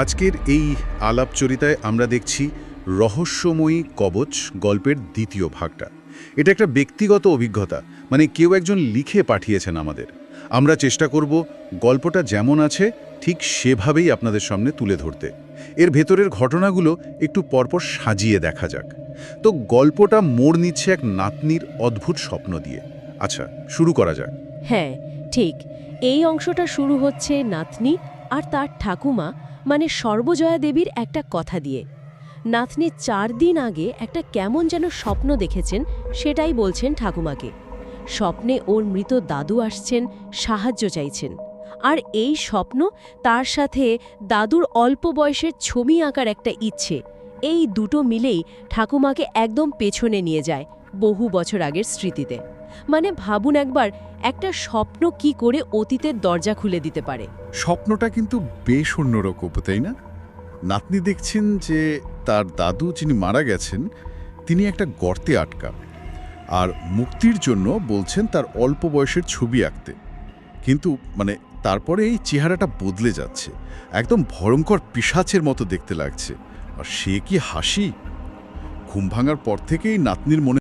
আজকের এই আলাপচরিতায় আমরা দেখছি রহস্যময়ী কবচ গল্পের দ্বিতীয় ভাগটা। এটা একটা ব্যক্তিগত অভিজ্ঞতা, মানে কেউ একজন লিখে পাঠিয়েছেন আমাদের। আমরা চেষ্টা করব গল্পটা যেমন আছে ঠিক সেভাবেই আপনাদের সামনে তুলে ধরতে। এর ভেতরের ঘটনাগুলো একটু পরপর সাজিয়ে দেখা যাক। তো গল্পটা মোড় নিচ্ছে এক নাতনির অদ্ভুত স্বপ্ন দিয়ে। আচ্ছা, শুরু করা যাক। হ্যাঁ, ঠিক। এই অংশটা শুরু হচ্ছে নাতনি আর তার ঠাকুমা মানে সর্বজয়া দেবীর একটা কথা দিয়ে। নাতনি 4 দিন আগে একটা কেমন যেন স্বপ্ন দেখেছেন, সেটাই বলছেন ঠাকুমাকে। স্বপ্নে ওর মৃত দাদু আসছেন, সাহায্য চাইছেন। আর এই স্বপ্ন, তার সাথে দাদুর অল্প বয়সের ছবি আঁকার একটা ইচ্ছে, এই দুটো মিলেই ঠাকুমাকে একদম পেছনে নিয়ে যায় বহু বছর আগের স্মৃতিতে। মানে ভাবুন একবার, একটা স্বপ্ন কি করে অতীতের দরজা খুলে দিতে পারে। স্বপ্নটা কিন্তু বেশ অন্যরকম, তাই না? নাতনি দেখছেন যে তার দাদু যিনি মারা গেছেন তিনি একটা গর্তে আটকা, আর মুক্তির জন্য বলছেন তার অল্প বয়সের ছবি আঁকতে। কিন্তু তারপরে এই চেহারাটা বদলে যাচ্ছে, একদম ভয়ঙ্কর পিশাচের মতো দেখতে লাগছে। আর সে কি হাসি! ঘুম ভাঙার পর থেকেই নাতনির মনে